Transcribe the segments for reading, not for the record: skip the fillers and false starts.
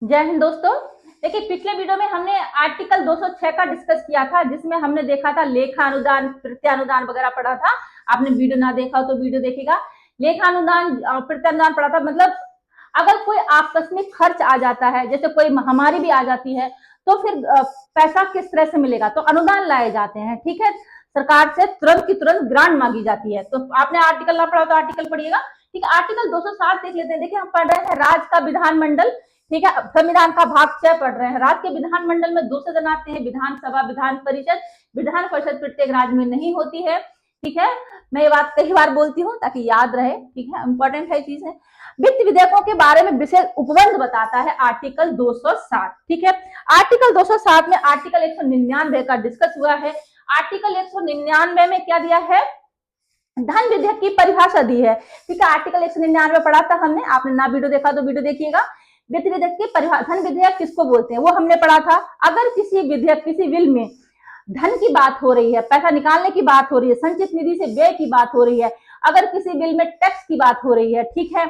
जय हिंद दोस्तों। देखिए, पिछले वीडियो में हमने आर्टिकल 206 का डिस्कस किया था, जिसमें हमने देखा था लेखा अनुदान, प्रत्यानुदान वगैरह पढ़ा था। आपने वीडियो ना देखा हो तो वीडियो देखिएगा। लेखा अनुदान, प्रत्यानुदान पढ़ा था। मतलब अगर कोई आकस्मिक खर्च आ जाता है, जैसे कोई महामारी भी आ जाती है, तो फिर पैसा किस तरह से मिलेगा? तो अनुदान लाए जाते हैं, ठीक है। सरकार से तुरंत की तुरंत ग्रांट मांगी जाती है। तो आपने आर्टिकल ना पढ़ा तो आर्टिकल पढ़िएगा। ठीक है, आर्टिकल 207 देख लेते हैं। देखिए, हम पढ़ रहे हैं राज्य का विधानमंडल, ठीक है। संविधान का भाग 6 पढ़ रहे हैं। राज्य के विधानमंडल में 2 सदन आते हैं, विधानसभा, विधान परिषद। विधान परिषद प्रत्येक राज्य में नहीं होती है, ठीक है। मैं ये बात कई बार बोलती हूँ ताकि याद रहे, ठीक है, इंपॉर्टेंट है चीज है। वित्त विधेयकों के बारे में विशेष उपबंध बताता है आर्टिकल 207, ठीक है। आर्टिकल 207 में आर्टिकल 199 का डिस्कस हुआ है। आर्टिकल 199 में क्या दिया है? धन विधेयक की परिभाषा दी है, ठीक है। आर्टिकल 199 पढ़ा था हमने। आपने ना वीडियो देखा तो वीडियो देखिएगा। वित्त विधेयक की परिभाषा, धन विधेयक किसको बोलते हैं वो हमने पढ़ा था। अगर किसी विधेयक, किसी बिल में धन की बात हो रही है, पैसा निकालने की बात हो रही है, संचित निधि से व्यय की बात हो रही है, अगर किसी बिल में टैक्स की बात हो रही है, ठीक है,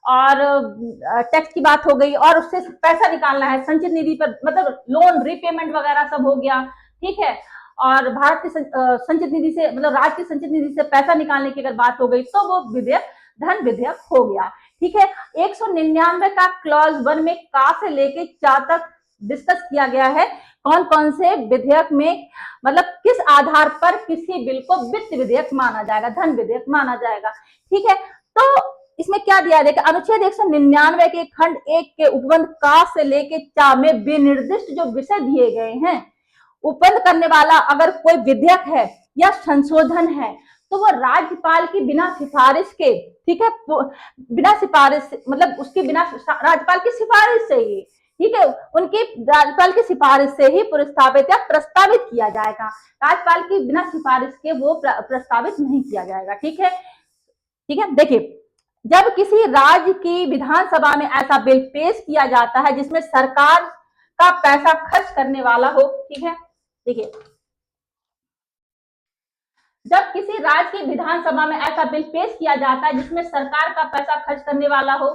और टैक्स की बात हो गई और उससे पैसा निकालना है संचित निधि पर, मतलब लोन रीपेमेंट वगैरह सब हो गया, ठीक है, और भारत की संचित निधि से, मतलब राज्य की संचित निधि से पैसा निकालने की अगर बात हो गई तो वो विधेयक धन विधेयक हो गया, ठीक है। 199 का क्लॉज 1 में का से लेके चा तक डिस्कस किया गया है कौन कौन से विधेयक में, मतलब किस आधार पर किसी बिल को वित्त विधेयक माना जाएगा, धन विधेयक माना जाएगा, ठीक है। तो इसमें क्या दिया है? देखिए, अनुच्छेद 199 के खंड 1 के उपबंध का से लेके चा में विनिर्दिष्ट जो विषय दिए गए हैं, उपबंध करने वाला अगर कोई विधेयक है या संशोधन है तो वो राज्यपाल की बिना सिफारिश के, ठीक है, बिना सिफारिश, मतलब उसके बिना राज्यपाल की सिफारिश से ही, ठीक है, उनकी राज्यपाल की सिफारिश से ही प्रस्तावित या प्रस्तावित किया जाएगा। राज्यपाल की बिना सिफारिश के वो प्रस्तावित नहीं किया जाएगा, ठीक है। ठीक है, देखिए, जब किसी राज्य की विधानसभा में ऐसा बिल पेश किया जाता है जिसमें सरकार का पैसा खर्च करने वाला हो, ठीक है, देखिए, जब किसी राज्य की विधानसभा में ऐसा बिल पेश किया जाता है जिसमें सरकार का पैसा खर्च करने वाला हो,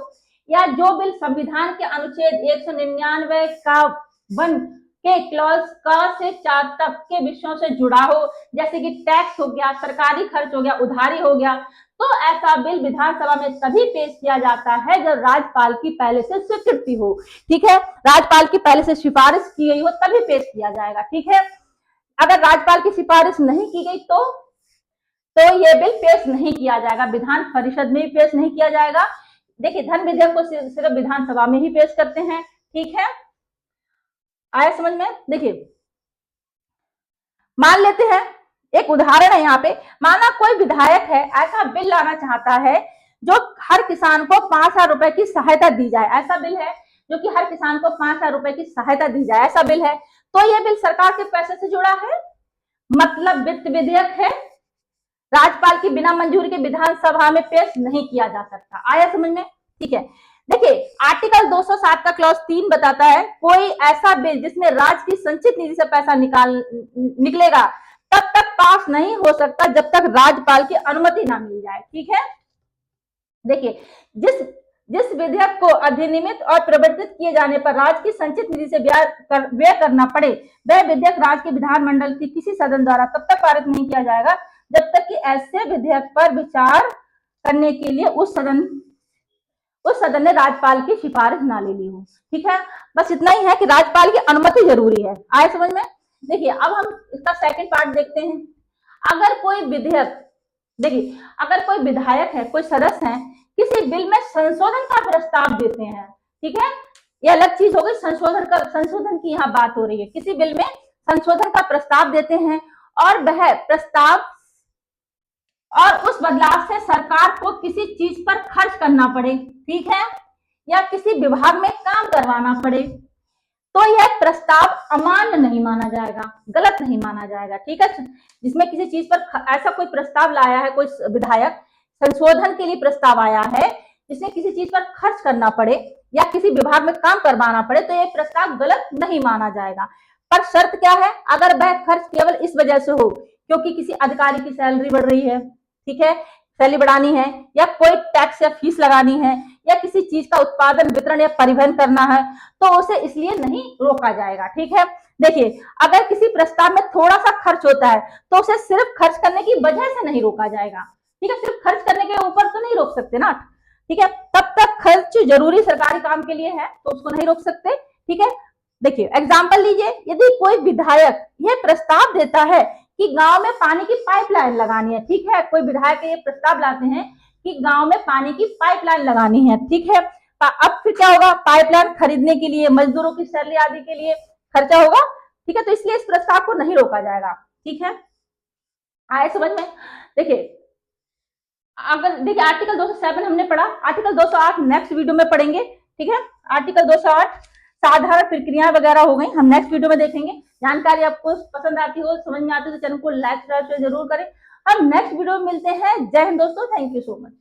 या जो बिल संविधान के अनुच्छेद 199 का 1 के क्लॉज का से 4 तक के विषयों से जुड़ा हो, जैसे कि टैक्स हो गया, सरकारी खर्च हो गया, उधारी हो गया, तो ऐसा बिल विधानसभा में तभी पेश किया जाता है जब राज्यपाल की पहले से स्वीकृति हो, ठीक है। राज्यपाल की पहले से सिफारिश की गई हो तभी पेश किया जाएगा, ठीक है। अगर राज्यपाल की सिफारिश नहीं की गई तो ये बिल पेश नहीं किया जाएगा, विधान परिषद में भी पेश नहीं किया जाएगा। देखिए, धन विधेयक को सिर्फ विधानसभा में ही पेश करते हैं, ठीक है। आया समझ में? देखिए, मान लेते हैं, एक उदाहरण है यहाँ पे। माना कोई विधायक है, ऐसा बिल लाना चाहता है जो हर किसान को 5,000 रुपए की सहायता दी जाए। ऐसा बिल है जो कि हर किसान को 5,000 रुपए की सहायता दी जाए, ऐसा बिल है। तो यह बिल सरकार के पैसे से जुड़ा है, मतलब वित्त विधेयक है, राज्यपाल की बिना मंजूरी के विधानसभा में पेश नहीं किया जा सकता। आया समझ में? ठीक है। देखिए, आर्टिकल 207 का क्लॉज 3 बताता है कोई ऐसा बिल जिसमें राज्य की संचित निधि से पैसा निकलेगा तब तक पास नहीं हो सकता जब तक राज्यपाल की अनुमति ना मिल जाए, ठीक है। देखिए, जिस जिस विधेयक को अधिनियमित और प्रवर्तित किए जाने पर राज्य की संचित निधि से व्यय करना पड़े, वह विधेयक राज्य के विधानमंडल की किसी सदन द्वारा तब तक पारित नहीं किया जाएगा जब तक कि ऐसे विधेयक पर विचार करने के लिए उस सदन ने राज्यपाल की सिफारिश ना ले ली हो, ठीक है। बस इतना ही है कि राज्यपाल की अनुमति जरूरी है। आए समझ में? देखिए, अब हम इसका सेकंड पार्ट देखते हैं। अगर कोई विधेयक, देखिए, अगर कोई विधायक है, कोई सदस्य है, किसी बिल में संशोधन का प्रस्ताव देते हैं, ठीक है, ये अलग चीज हो गई। संशोधन की यहाँ बात हो रही है। किसी बिल में संशोधन का प्रस्ताव देते हैं और वह प्रस्ताव और उस बदलाव से सरकार को किसी चीज पर खर्च करना पड़े, ठीक है, या किसी विभाग में काम करवाना पड़े, तो यह प्रस्ताव अमान्य नहीं माना जाएगा, गलत नहीं माना जाएगा, ठीक है। जिसमें किसी चीज पर ऐसा कोई प्रस्ताव लाया है, कोई विधायक संशोधन के लिए प्रस्ताव आया है जिसमें किसी चीज पर खर्च करना पड़े या किसी विभाग में काम करवाना पड़े, तो यह प्रस्ताव गलत नहीं माना जाएगा। पर शर्त क्या है? अगर वह खर्च केवल इस वजह से हो क्योंकि किसी अधिकारी की सैलरी बढ़ रही है, ठीक है, सैलरी बढ़ानी है या कोई टैक्स या फीस लगानी है या किसी चीज का उत्पादन वितरण या परिवहन करना है तो उसे इसलिए नहीं रोका जाएगा। ठीक है, देखिए अगर किसी प्रस्ताव में थोड़ा सा खर्च होता है तो उसे सिर्फ खर्च करने की वजह से नहीं रोका जाएगा। ठीक है, सिर्फ खर्च करने के ऊपर तो नहीं रोक सकते ना। ठीक है, तब तक खर्च जरूरी सरकारी काम के लिए है तो उसको नहीं रोक सकते। ठीक है, देखिए एग्जाम्पल लीजिए, यदि कोई विधायक यह प्रस्ताव देता है कि गांव में पानी की पाइपलाइन लगानी है। ठीक है, कोई विधायक ये प्रस्ताव लाते हैं कि गांव में पानी की पाइपलाइन लगानी है। ठीक है, अब फिर क्या होगा, पाइपलाइन खरीदने के लिए मजदूरों की सैलरी आदि के लिए खर्चा होगा। ठीक है, तो इसलिए इस प्रस्ताव को नहीं रोका जाएगा। ठीक है, आए समझ में। देखिए अगर देखिए आर्टिकल 207 हमने पढ़ा, आर्टिकल 208 नेक्स्ट वीडियो में पढ़ेंगे। ठीक है, आर्टिकल 208 साधारण प्रक्रियाएं वगैरह हो गई, हम नेक्स्ट वीडियो में देखेंगे। जानकारी आपको पसंद आती हो, समझ में आती हो तो चैनल को लाइक जरूर करें। हम नेक्स्ट वीडियो में मिलते हैं। जय हिंद दोस्तों, थैंक यू सो मच।